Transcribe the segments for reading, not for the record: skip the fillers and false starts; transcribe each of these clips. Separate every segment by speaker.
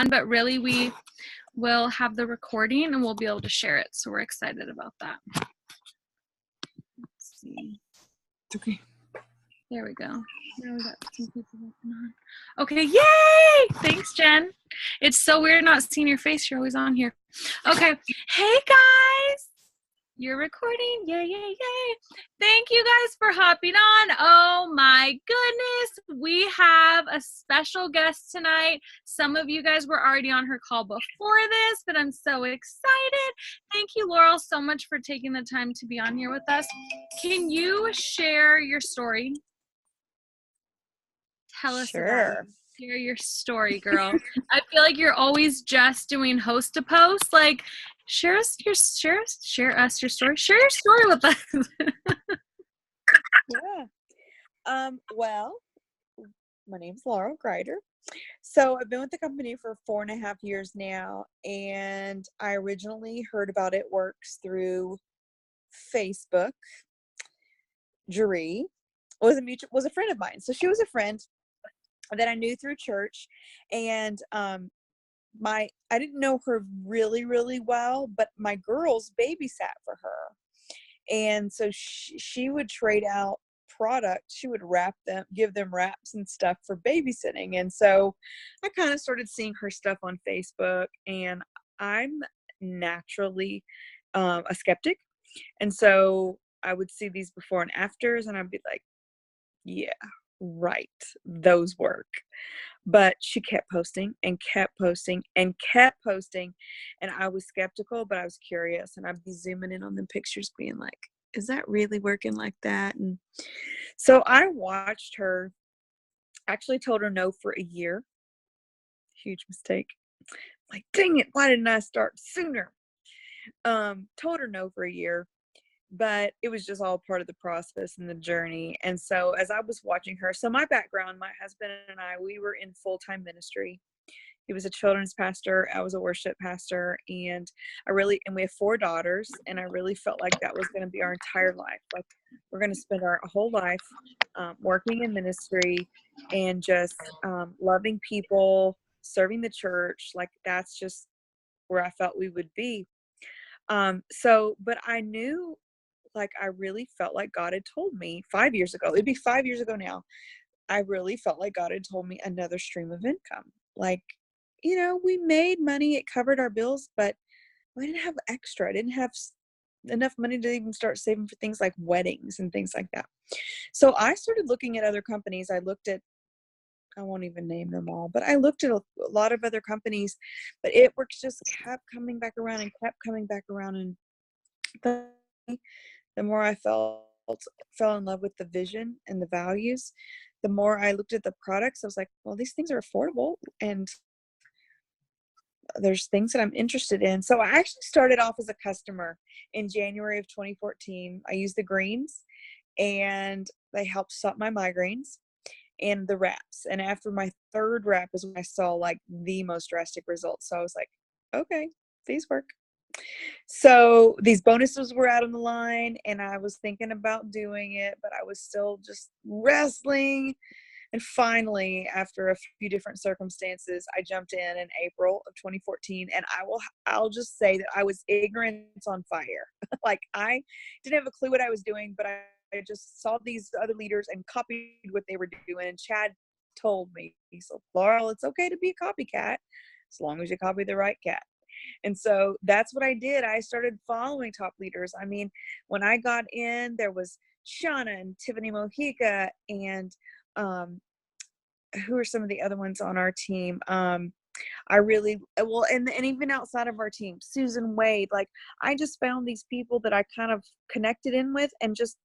Speaker 1: but really we will have the recording and we'll be able to share it. So we're excited about that. Let's see.
Speaker 2: Okay.
Speaker 1: There we go. Now we got some people working on. Okay, yay! Thanks, Jen. It's so weird not seeing your face. You're always on here. Okay. Hey, guys. You're recording. Yay, yay, yay. Thank you guys for hopping on. Oh my goodness. We have a special guest tonight. Some of you guys were already on her call before this, but I'm so excited. Thank you, Laurel, so much for taking the time to be on here with us. Can you share your story? Tell us about it. Share your story, girl. I feel like you're always just doing host to post. Like, share us your story. Share your story with us.
Speaker 2: Yeah. Well, my name's Laurel Grider. So I've been with the company for 4.5 years now, and I originally heard about It Works through Facebook. Jeree was a friend of mine. So she was a friend that I knew through church, and I didn't know her really, really well, but my girls babysat for her. And so she would trade out products. She would give them wraps and stuff for babysitting. And so I kind of started seeing her stuff on Facebook, and I'm naturally a skeptic. And so I would see these before and afters, and I'd be like, yeah, right, those work. But she kept posting and kept posting and kept posting, and I was skeptical, but I was curious, and I'd be zooming in on the pictures being like, is that really working like that? And so I watched her, actually told her no for a year. Huge mistake. Like, dang it, why didn't I start sooner? Told her no for a year, but it was just all part of the process and the journey. And so as I was watching her, so my background, my husband and I, we were in full-time ministry. He was a children's pastor. I was a worship pastor, and we have 4 daughters, and I really felt like that was going to be our entire life. Like, we're going to spend our whole life working in ministry and just loving people, serving the church. Like, that's just where I felt we would be. But I knew, like, I really felt like God had told me 5 years ago, it'd be 5 years ago now, I really felt like God had told me another stream of income. Like, we made money, it covered our bills, but we didn't have extra. I didn't have enough money to even start saving for things like weddings and things like that. So I started looking at other companies. I won't even name them all, but I looked at a lot of other companies, but It Works just kept coming back around and kept coming back around. And the more I fell in love with the vision and the values, the more I looked at the products. I was like, well, these things are affordable, and there's things that I'm interested in. So I actually started off as a customer in January of 2014. I used the greens, and they helped stop my migraines, and the wraps. And after my 3rd wrap is when I saw like the most drastic results. So I was like, okay, these work. So these bonuses were out on the line, and I was thinking about doing it, but I was still just wrestling. And finally, after a few different circumstances, I jumped in April of 2014, and I'll just say that I was ignorance on fire. Like, I didn't have a clue what I was doing, but I just saw these other leaders and copied what they were doing. And Chad told me, he said, Laurel, it's okay to be a copycat as long as you copy the right cat. And so that's what I did. I started following top leaders. I mean, when I got in, there was Shauna and Tiffany Mojica, and who are some of the other ones on our team? And even outside of our team, Susan Wade. Like, I just found these people that I kind of connected in with and just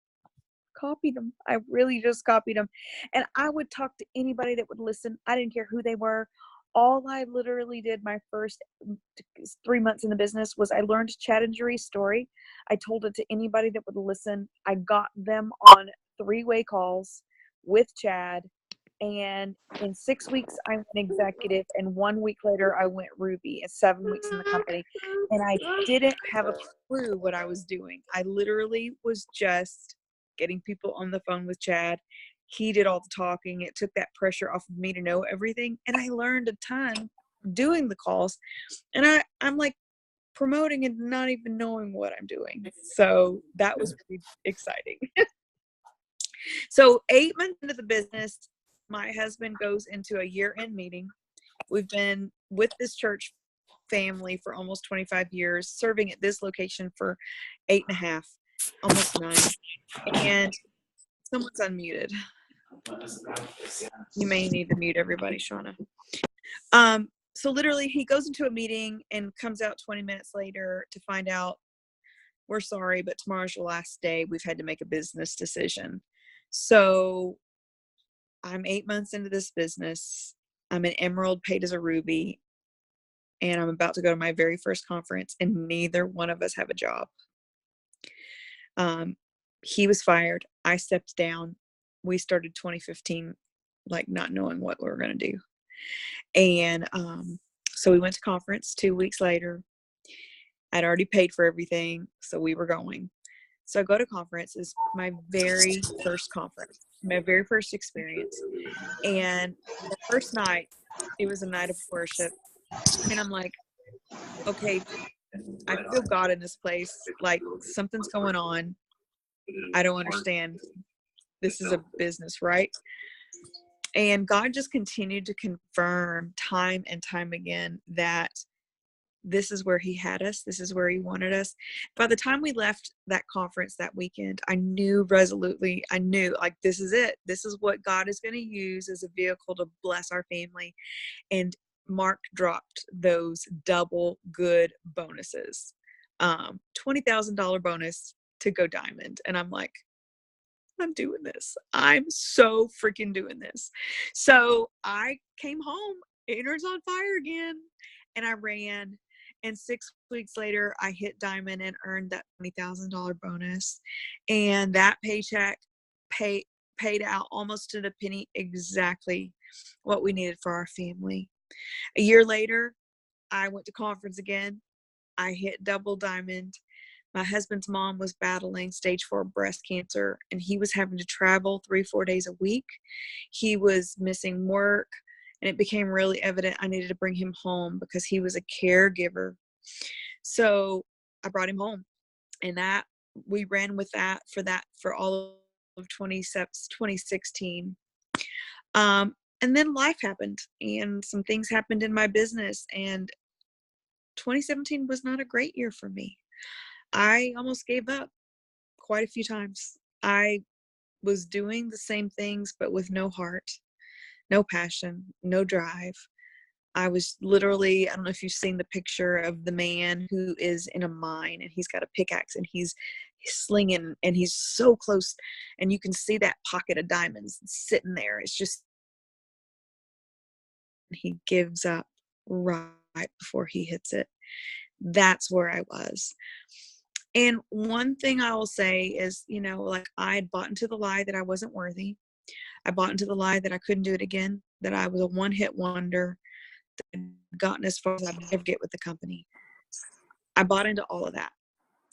Speaker 2: copied them. I really just copied them. And I would talk to anybody that would listen. I didn't care who they were. All I literally did my first 3 months in the business was I learned Chad and Jeree's story. I told it to anybody that would listen. I got them on 3-way calls with Chad. And in 6 weeks, I went executive. And 1 week later, I went Ruby. And 7 weeks in the company. And I didn't have a clue what I was doing. I literally was just getting people on the phone with Chad. He did all the talking. It took that pressure off of me to know everything. And I learned a ton doing the calls, and I'm like promoting and not even knowing what I'm doing. So that was pretty exciting. So 8 months into the business, my husband goes into a year-end meeting. We've been with this church family for almost 25 years, serving at this location for 8.5, almost 9. And someone's unmuted. You may need to mute everybody, Shauna. So literally he goes into a meeting and comes out 20 minutes later to find out, we're sorry, but tomorrow's your last day. We've had to make a business decision. So I'm 8 months into this business. I'm an emerald, paid as a ruby, and I'm about to go to my very first conference, and neither one of us have a job. He was fired. I stepped down. We started 2015, like not knowing what we were going to do. And so we went to conference 2 weeks later. I'd already paid for everything, so we were going. So I go to conference. It's my very first conference, my very first experience. And the first night, it was a night of worship. And I'm like, okay, I feel God in this place. Like something's going on. I don't understand. This is a business, right? And God just continued to confirm time and time again that this is where he had us. This is where he wanted us. By the time we left that conference that weekend, I knew resolutely, like, this is it. This is what God is going to use as a vehicle to bless our family. And Mark dropped those double good bonuses, $20,000 bonus to go diamond. And I'm like, I'm doing this. I'm so freaking doing this. So I came home, Inner's on fire again, and I ran. And 6 weeks later, I hit diamond and earned that $20,000 bonus. And that paycheck paid out almost to the penny exactly what we needed for our family. A year later, I went to conference again. I hit double diamond. My husband's mom was battling stage 4 breast cancer, and he was having to travel 3-4 days a week. He was missing work, and it became really evident I needed to bring him home because he was a caregiver. So I brought him home, and that we ran with that for all of 2016. And then life happened, and some things happened in my business, and 2017 was not a great year for me. I almost gave up quite a few times. I was doing the same things, but with no heart, no passion, no drive. I was literally, I don't know if you've seen the picture of the man who is in a mine, and he's got a pickaxe, and he's slinging, and he's so close, and you can see that pocket of diamonds sitting there. It's just, he gives up right before he hits it. That's where I was. And one thing I will say is, like, I had bought into the lie that I wasn't worthy. I bought into the lie that I couldn't do it again, that I was a one-hit wonder, that I'd gotten as far as I'd never get with the company. I bought into all of that.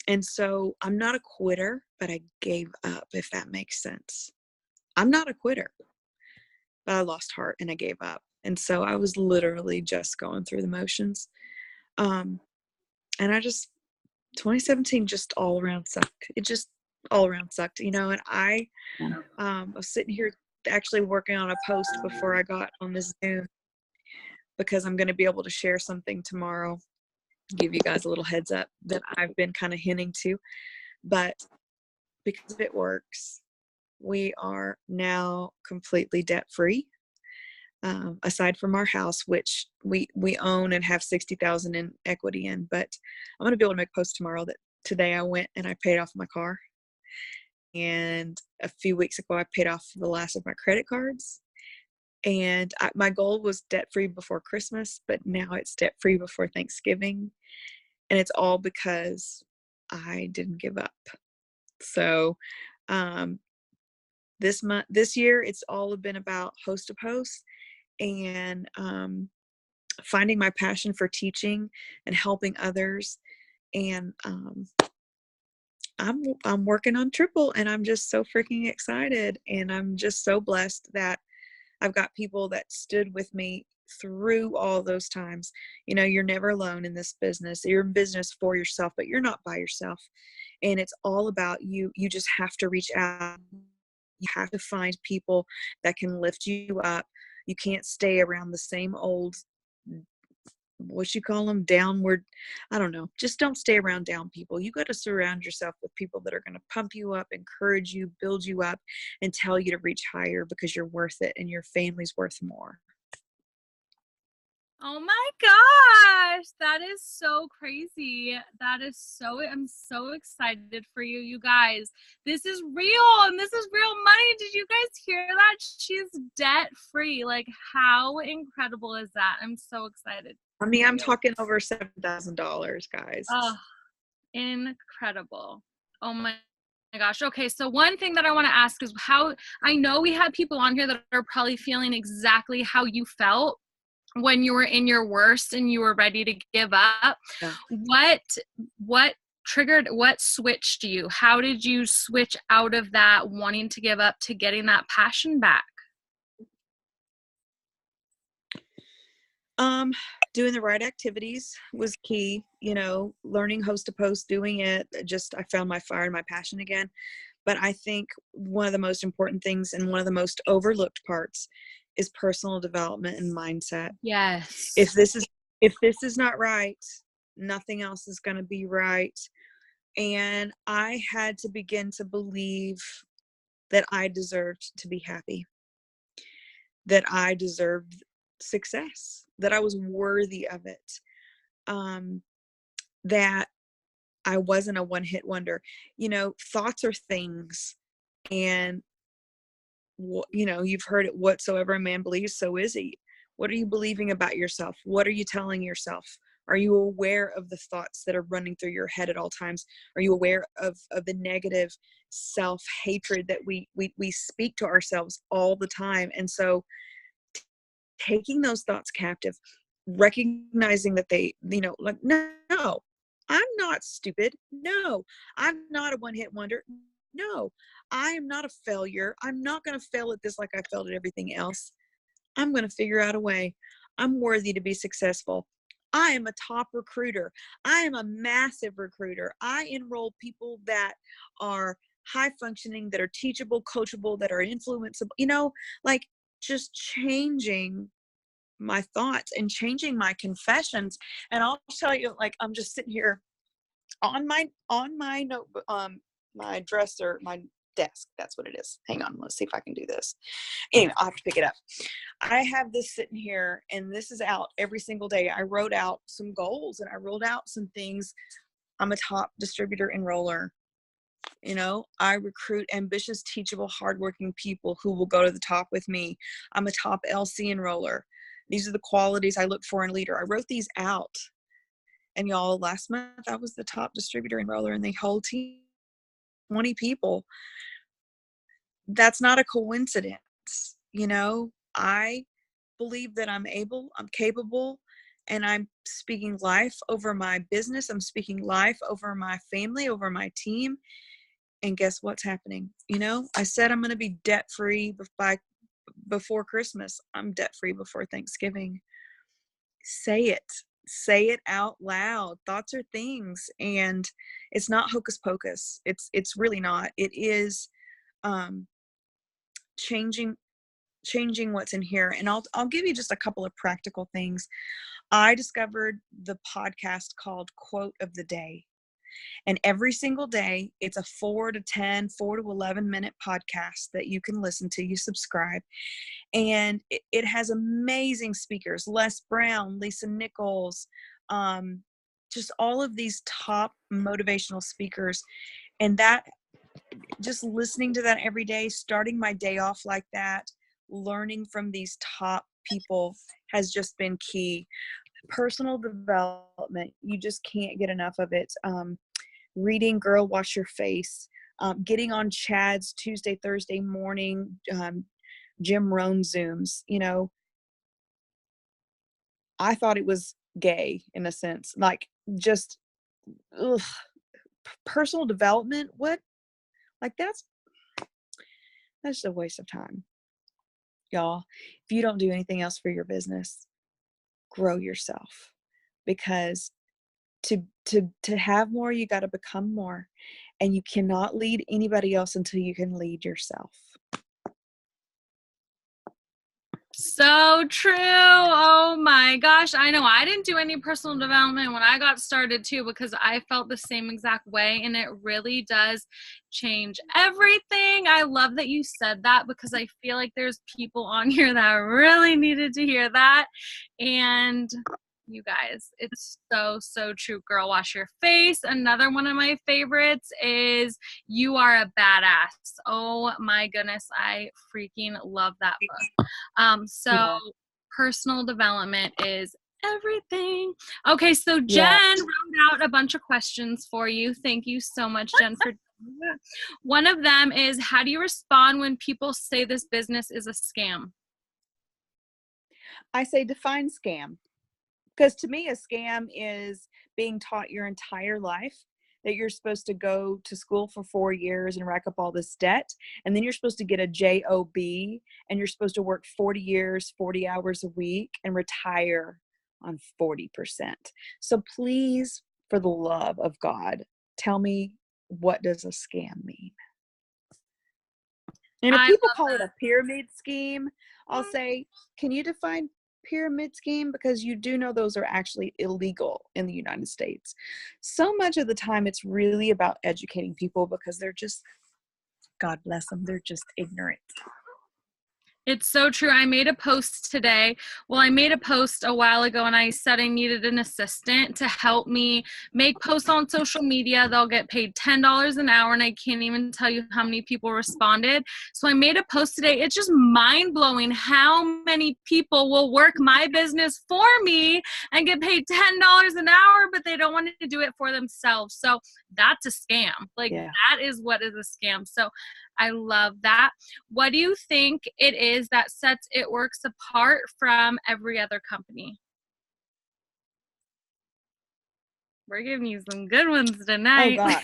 Speaker 2: And so I'm not a quitter, but I gave up, if that makes sense. I'm not a quitter, but I lost heart and I gave up. And so I was literally just going through the motions. And 2017 just all around sucked. It just all around sucked, and I was sitting here actually working on a post before I got on this Zoom, because I'm going to be able to share something tomorrow, give you guys a little heads up that I've been kind of hinting to. But because it works, we are now completely debt free. Aside from our house, which we own and have $60,000 in equity in. But I'm going to be able to make a post tomorrow that today I went and I paid off my car. And a few weeks ago, I paid off the last of my credit cards. And my goal was debt-free before Christmas, but now it's debt-free before Thanksgiving. And it's all because I didn't give up. So this year, it's all been about host to post, and finding my passion for teaching and helping others. And I'm working on triple, and I'm just so freaking excited. And I'm just so blessed that I've got people that stood with me through all those times. You're never alone in this business. You're in business for yourself, but you're not by yourself. And it's all about you. You just have to reach out. You have to find people that can lift you up. You can't stay around the same old, what you call them, downward, I don't know. Just don't stay around down people. You got to surround yourself with people that are going to pump you up, encourage you, build you up, and tell you to reach higher, because you're worth it and your family's worth more.
Speaker 1: Oh my gosh, that is so crazy. I'm so excited for you, you guys. This is real, and this is real money. Did you guys hear that? She's debt free. Like, how incredible is that? I'm so excited.
Speaker 2: I mean, I'm talking over $7,000, guys.
Speaker 1: Oh, incredible. Oh my gosh. Okay, so one thing that I want to ask is how, I know we had people on here that are probably feeling exactly how you felt when you were in your worst and you were ready to give up.
Speaker 2: Yeah.
Speaker 1: What triggered, what switched you? How did you switch out of that wanting to give up to getting that passion back?
Speaker 2: Doing the right activities was key. Learning host to post, doing it, I found my fire and my passion again. But I think one of the most important things and one of the most overlooked parts is personal development and mindset.
Speaker 1: Yes.
Speaker 2: If this is not right, nothing else is going to be right. And I had to begin to believe that I deserved to be happy, that I deserved success, that I was worthy of it, that I wasn't a one-hit wonder. Thoughts are things, and you've heard it, whatsoever a man believes, so is he. What are you believing about yourself? What are you telling yourself? Are you aware of the thoughts that are running through your head at all times? Are you aware of the negative self-hatred that we speak to ourselves all the time? And so taking those thoughts captive, recognizing that they, like, no, I'm not stupid. No, I'm not a one-hit wonder. No, I am not a failure. I'm not going to fail at this like I failed at everything else. I'm going to figure out a way. I'm worthy to be successful. I am a top recruiter. I am a massive recruiter. I enroll people that are high functioning, that are teachable, coachable, that are influenceable, like just changing my thoughts and changing my confessions. And I'll tell you, like, I'm just sitting here on my notebook, my dresser, my desk. That's what it is. Hang on, let's see if I can do this. Anyway, I'll have to pick it up. I have this sitting here, and this is out every single day. I wrote out some goals, and I wrote out some things. I'm a top distributor enroller. I recruit ambitious, teachable, hardworking people who will go to the top with me. I'm a top LC enroller. These are the qualities I look for in a leader. I wrote these out. And y'all, last month I was the top distributor enroller in the whole team, 20 people. That's not a coincidence. I believe that I'm able, I'm capable, and I'm speaking life over my business. I'm speaking life over my family, over my team. And guess what's happening? I said I'm going to be debt-free before Christmas. I'm debt-free before Thanksgiving. Say it out loud. Thoughts are things, and it's not hocus pocus. It's really not. It is changing what's in here. And I'll give you just a couple of practical things. I discovered the podcast called Quote of the Day. And every single day, it's a 4 to 11 minute podcast that you can listen to. You subscribe. And it has amazing speakers. Les Brown, Lisa Nichols, just all of these top motivational speakers. And that, just listening to that every day, starting my day off like that, learning from these top people has just been key. Personal development, you just can't get enough of it. Reading Girl Wash Your Face, getting on Chad's Tuesday, Thursday morning, Jim Rohn Zooms. I thought it was gay in a sense, like just personal development. What? Like that's a waste of time, y'all. If you don't do anything else for your business, grow yourself, because to have more, you got to become more, and you cannot lead anybody else until you can lead yourself.
Speaker 1: So true. Oh my gosh. I know I didn't do any personal development when I got started too, because I felt the same exact way, and it really does change everything. I love that you said that, because I feel like there's people on here that really needed to hear that. And you guys, it's so true. Girl, wash your face. Another one of my favorites is You Are a Badass. Oh my goodness, I freaking love that book.
Speaker 2: Yeah.
Speaker 1: Personal development is everything. Okay, so Jen
Speaker 2: Yeah.
Speaker 1: wrote out a bunch of questions for you. Thank you so much, Jen, for doing that. One of them is, how do you respond when people say this business is a scam?
Speaker 2: I say define scam. Because to me, a scam is being taught your entire life that you're supposed to go to school for 4 years and rack up all this debt. And then you're supposed to get a job, and you're supposed to work 40 years, 40 hours a week, and retire on 40%. So please, for the love of God, tell me, what does a scam mean? And if
Speaker 1: I
Speaker 2: people
Speaker 1: love
Speaker 2: call it
Speaker 1: that.
Speaker 2: a pyramid scheme, I'll say, can you define pyramid scheme? Because you do know those are actually illegal in the United States. So much of the time, it's really about educating people, because they're just, God bless them, they're just ignorant.
Speaker 1: It's so true. I made a post today. Well, I made a post a while ago, and I said I needed an assistant to help me make posts on social media. They'll get paid $10 an hour, and I can't even tell you how many people responded. So I made a post today. It's just mind-blowing how many people will work my business for me and get paid $10 an hour, but they don't want to do it for themselves. So that's a scam. Like,
Speaker 2: Yeah.
Speaker 1: that is what is a scam. So I love that. What do you think it is that sets It Works apart from every other company? We're giving you some good ones
Speaker 2: Oh,
Speaker 1: tonight.
Speaker 2: God.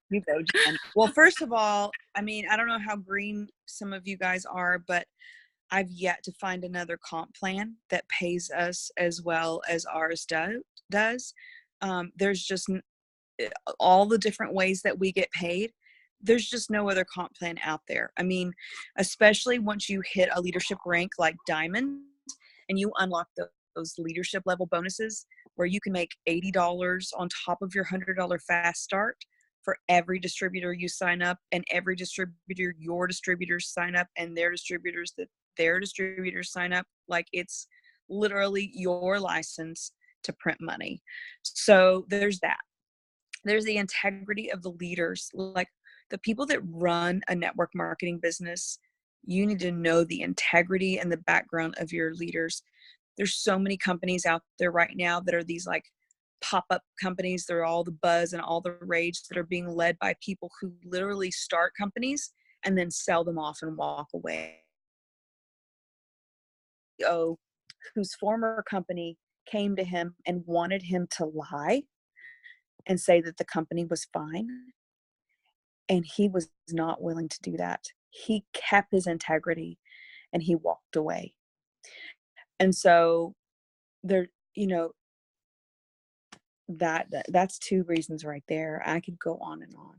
Speaker 2: You go, Jen. Well, first of all, I mean, I don't know how green some of you guys are, but I've yet to find another comp plan that pays us as well as ours does. There's just all the different ways that we get paid. There's just no other comp plan out there. I mean, especially once you hit a leadership rank like Diamond, and you unlock those leadership level bonuses where you can make $80 on top of your $100 fast start for every distributor you sign up, and every distributor your distributors sign up, and their distributors that their distributors sign up. Like, it's literally your license to print money. So there's that. There's the integrity of the leaders. Like, the people that run a network marketing business, you need to know the integrity and the background of your leaders. There's so many companies out there right now that are these like pop-up companies. They're all the buzz and all the rage, that are being led by people who literally start companies and then sell them off and walk away. Oh, whose former company came to him and wanted him to lie and say that the company was fine, and he was not willing to do that. He kept his integrity and he walked away. And so there, you know, that's two reasons right there. I could go on and on.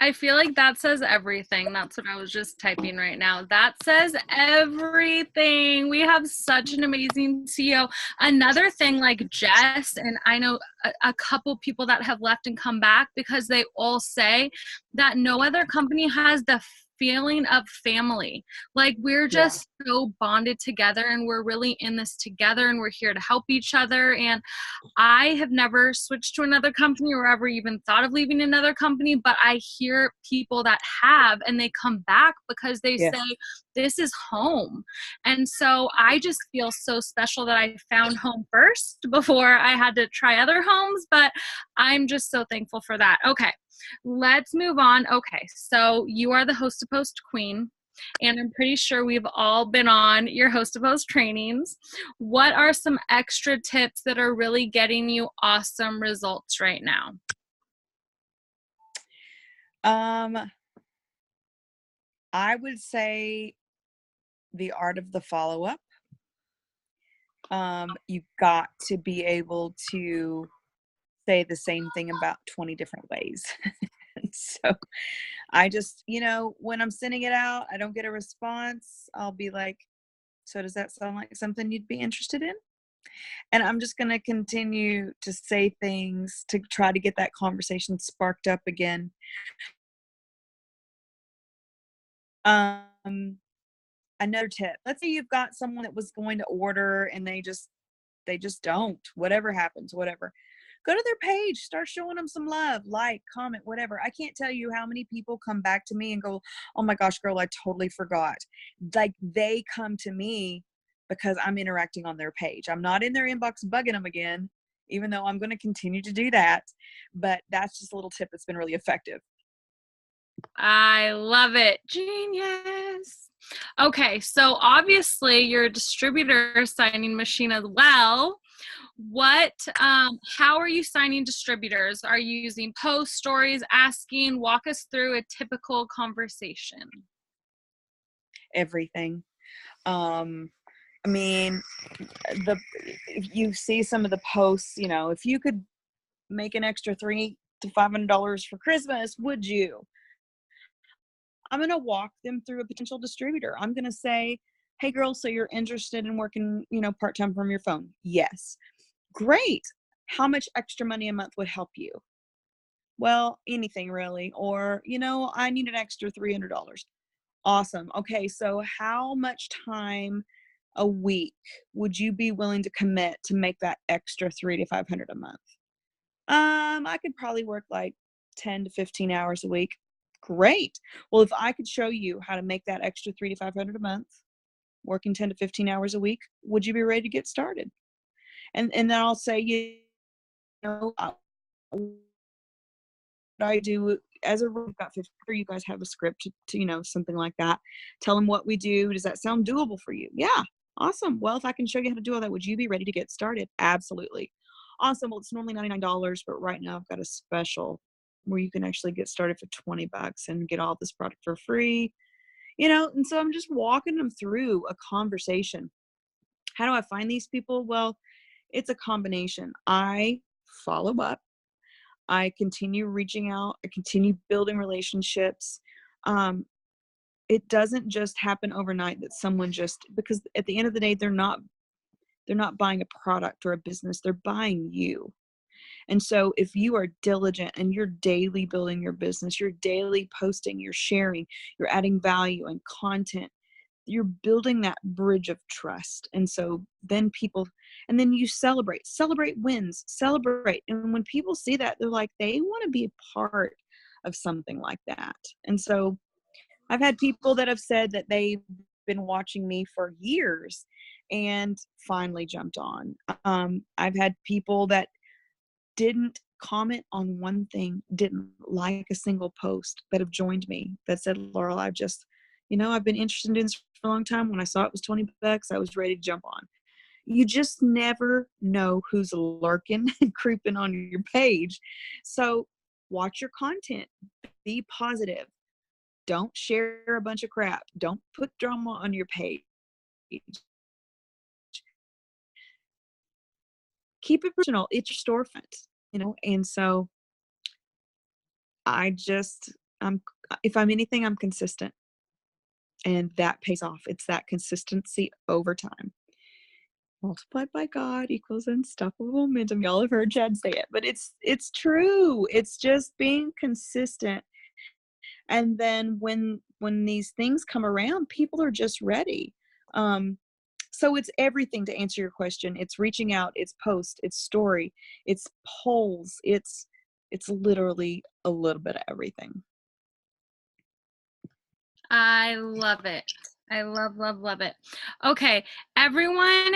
Speaker 1: I feel like that says everything. That's what I was just typing right now. That says everything. We have such an amazing CEO. Another thing, like Jess, and I know a couple people that have left and come back, because they all say that no other company has the feeling of family. Like, we're just so bonded together, and we're really in this together, and we're here to help each other. And I have never switched to another company or ever even thought of leaving another company, but I hear people that have, and they come back because they
Speaker 2: Yeah.
Speaker 1: say, this is home. And so I just feel so special that I found home first before I had to try other homes, but I'm just so thankful for that. Okay, let's move on. Okay, so you are the Host to Post Queen, and I'm pretty sure we've all been on your Host to Post trainings. What are some extra tips that are really getting you awesome results right now?
Speaker 2: I would say the art of the follow-up. You've got to be able to say the same thing about 20 different ways. So I just, when I'm sending it out, I don't get a response. I'll be like, so does that sound like something you'd be interested in? And I'm just going to continue to say things to try to get that conversation sparked up again. Another tip, let's say you've got someone that was going to order and they just don't, whatever happens, whatever. Go to their page, start showing them some love, like, comment, whatever. I can't tell you how many people come back to me and go, oh my gosh, girl, I totally forgot. Like, they come to me because I'm interacting on their page. I'm not in their inbox bugging them again, even though I'm going to continue to do that. But that's just a little tip that's been really effective.
Speaker 1: I love it. Genius. Okay, so obviously you're a distributor signing machine as well. How are you signing distributors? Are you using post stories, asking? Walk us through a typical conversation.
Speaker 2: Everything. I mean, if you see some of the posts, if you could make an extra $300 to $500 for Christmas, would you? I'm going to walk them through a potential distributor. I'm going to say, hey girl, so you're interested in working, part-time from your phone? Yes. Great. How much extra money a month would help you? Well, anything really. Or, I need an extra $300. Awesome. Okay. So how much time a week would you be willing to commit to make that extra $300 to $500 a month? I could probably work like 10 to 15 hours a week. Great. Well, if I could show you how to make that extra $300 to $500 a month, working 10 to 15 hours a week, would you be ready to get started? And then I'll say, what I do as a rule, got 50, you guys have a script to something like that. Tell them what we do. Does that sound doable for you? Yeah. Awesome. Well, if I can show you how to do all that, would you be ready to get started? Absolutely. Awesome. Well, it's normally $99, but right now I've got a special where you can actually get started for $20 and get all this product for free. And so I'm just walking them through a conversation. How do I find these people? Well, it's a combination. I follow up. I continue reaching out. I continue building relationships. It doesn't just happen overnight that someone because at the end of the day, they're not buying a product or a business. They're buying you. And so if you are diligent and you're daily building your business, you're daily posting, you're sharing, you're adding value and content, you're building that bridge of trust. And so then then you celebrate wins, celebrate. And when people see that, they're like, they want to be a part of something like that. And so I've had people that have said that they've been watching me for years and finally jumped on. I've had people that didn't comment on one thing, didn't like a single post, that have joined me, that said, Laurel, I've been interested in doing this for a long time. When I saw it was $20, I was ready to jump on. You just never know who's lurking and creeping on your page. So watch your content, be positive. Don't share a bunch of crap. Don't put drama on your page. Keep it personal. It's your storefront, and so if I'm anything, I'm consistent. And that pays off. It's that consistency over time. Multiplied by God equals unstoppable momentum. Y'all have heard Chad say it, but it's true. It's just being consistent. And then when these things come around, people are just ready. So it's everything, to answer your question. It's reaching out, it's post, it's story, it's polls, it's literally a little bit of everything.
Speaker 1: I love it. I love it. Okay, everyone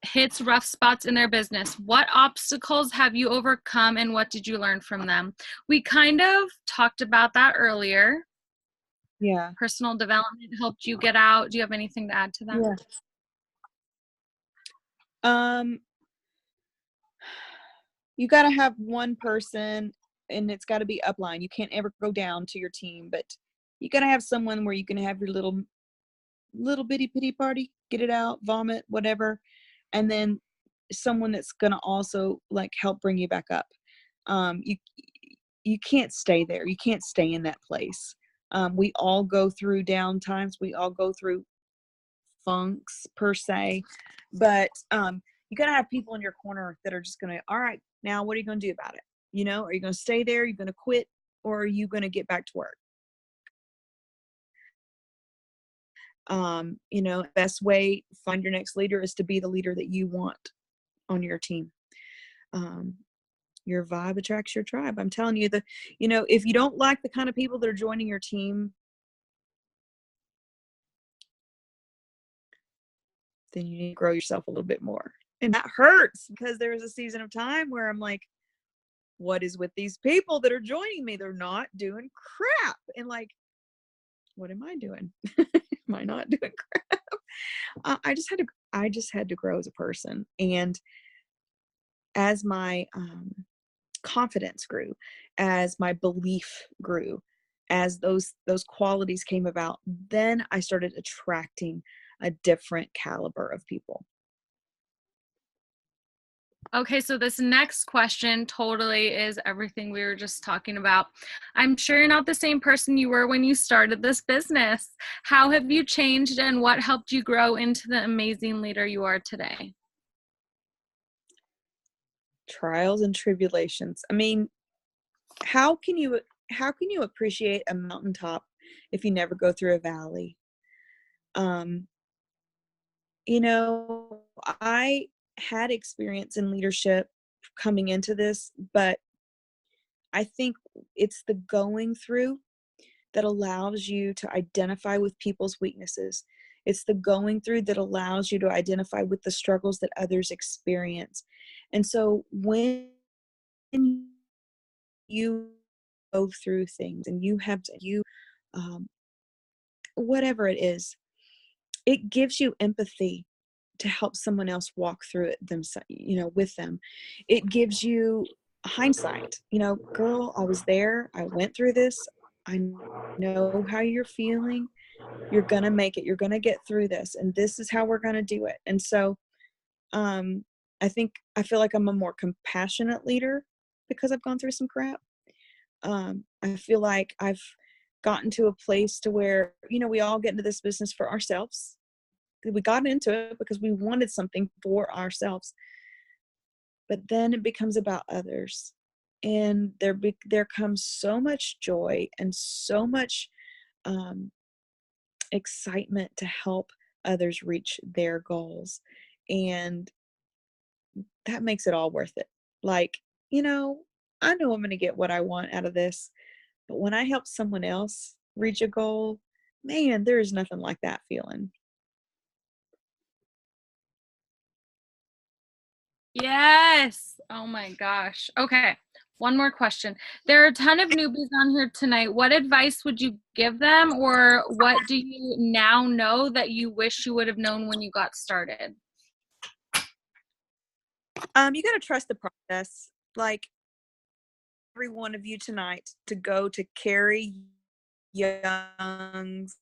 Speaker 1: hits rough spots in their business. What obstacles have you overcome and what did you learn from them? We kind of talked about that earlier.
Speaker 2: Yeah.
Speaker 1: Personal development helped you get out. Do you have anything to add to that?
Speaker 2: Yeah. You got to have one person, and it's got to be upline. You can't ever go down to your team, but you got to have someone where you can have your little little bitty pity party, get it out, vomit, whatever. And then someone that's going to also like help bring you back up. You can't stay there. You can't stay in that place. We all go through down times. We all go through funks per se, but you got to have people in your corner that are just going to, all right, now what are you going to do about it? You know, are you going to stay there? Are you going to quit? Or are you going to get back to work? You know, best way to find your next leader is to be the leader that you want on your team. Your vibe attracts your tribe. I'm telling you, you know, if you don't like the kind of people that are joining your team, then you need to grow yourself a little bit more. And that hurts because there was a season of time where I'm like, what is with these people that are joining me? They're not doing crap. And like, what am I doing? Am I not doing crap? I just had to grow as a person. And as my confidence grew, as my belief grew, as those qualities came about, then I started attracting a different caliber of people.
Speaker 1: Okay, so this next question totally is everything we were just talking about. I'm sure you're not the same person you were when you started this business. How have you changed and what helped you grow into the amazing leader you are today?
Speaker 2: Trials and tribulations. I mean, how can you appreciate a mountaintop if you never go through a valley? You know, I had experience in leadership coming into this, but I think it's the going through that allows you to identify with people's weaknesses. It's the going through that allows you to identify with the struggles that others experience. And so when you go through things and you have to, um, whatever it is, it gives you empathy to help someone else walk through it themselves, you know, with them. It gives you hindsight. You know, girl, I was there. I went through this. I know how you're feeling. You're going to make it. You're going to get through this. And this is how we're going to do it. And so um, I feel like I'm a more compassionate leader because I've gone through some crap. I feel like I've gotten to a place to where, you know, we all get into this business for ourselves. We got into it because we wanted something for ourselves, but then it becomes about others, and there comes so much joy and so much um, excitement to help others reach their goals, and that makes it all worth it. Like, you know, I know I'm going to get what I want out of this, but when I help someone else reach a goal, man, there is nothing like that feeling.
Speaker 1: Yes. Oh my gosh. Okay. One more question. There are a ton of newbies on here tonight. What advice would you give them, or what do you now know that you wish you would have known when you got started?
Speaker 2: You got to trust the process. Like, every one of you tonight to go to Carrie Young's,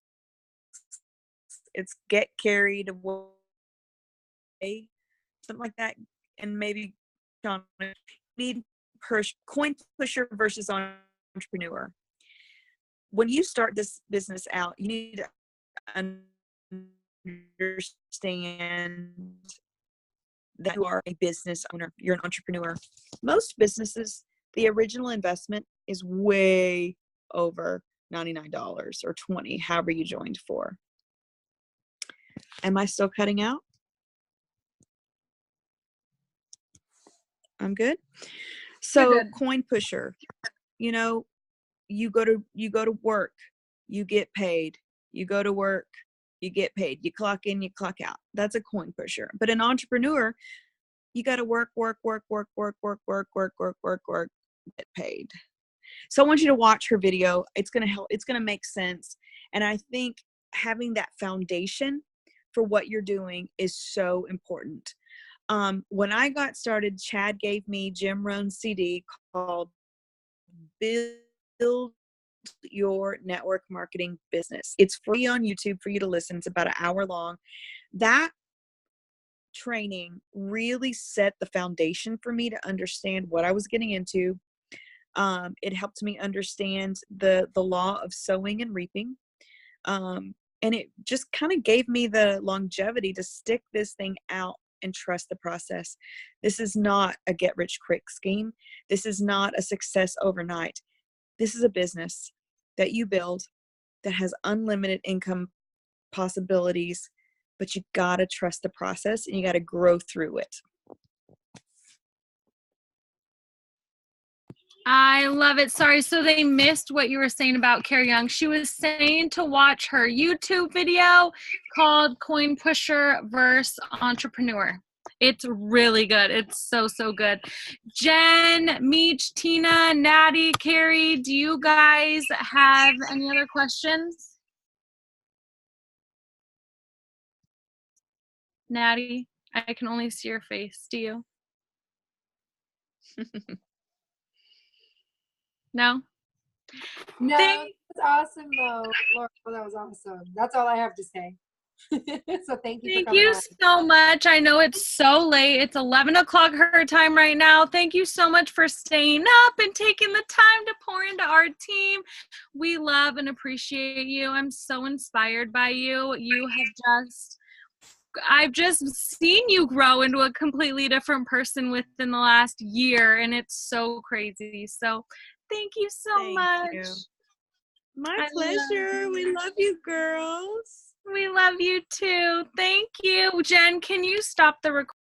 Speaker 2: it's Get Carried Away, something like that, and maybe on need coin pusher versus entrepreneur. When you start this business out, you need to understand that you are a business owner, you're an entrepreneur. Most businesses, the original investment is way over $99 or $20, however you joined for. Am I still cutting out? I'm good. So coin pusher, you know, you go to work, you get paid. You go to work, you get paid. You clock in, you clock out. That's a coin pusher. But an entrepreneur, you got to work, get paid. So I want you to watch her video. It's going to help. It's going to make sense. And I think having that foundation for what you're doing is so important. When I got started, Chad gave me Jim Rohn's CD called Build your network marketing business. It's free on YouTube for you to listen. It's about an hour long. That training really set the foundation for me to understand what I was getting into. It helped me understand the law of sowing and reaping. And it just kind of gave me the longevity to stick this thing out and trust the process. This is not a get rich quick scheme. This is not a success overnight. This is a business that you build that has unlimited income possibilities, but you got to trust the process and you got to grow through it.
Speaker 1: I love it. Sorry, so they missed what you were saying about Carrie Young. She was saying to watch her YouTube video called Coin Pusher vs. Entrepreneur. It's really good. It's so, so good. Jen, Meech, Tina, Natty, Carrie, do you guys have any other questions? Natty, I can only see your face. Do you? No?
Speaker 3: No, that's awesome though. Laurel, that was awesome. That's all I have to say. So thank you for coming on.
Speaker 1: So much. I know it's so late. It's 11 o'clock her time right now. Thank you so much for staying up and taking the time to pour into our team. We love and appreciate you. I'm so inspired by you. I've just seen you grow into a completely different person within the last year, and it's so crazy. So thank you so much.
Speaker 2: You. My pleasure. We love you, girls.
Speaker 1: We love you too. Thank you. Jen, can you stop the recording?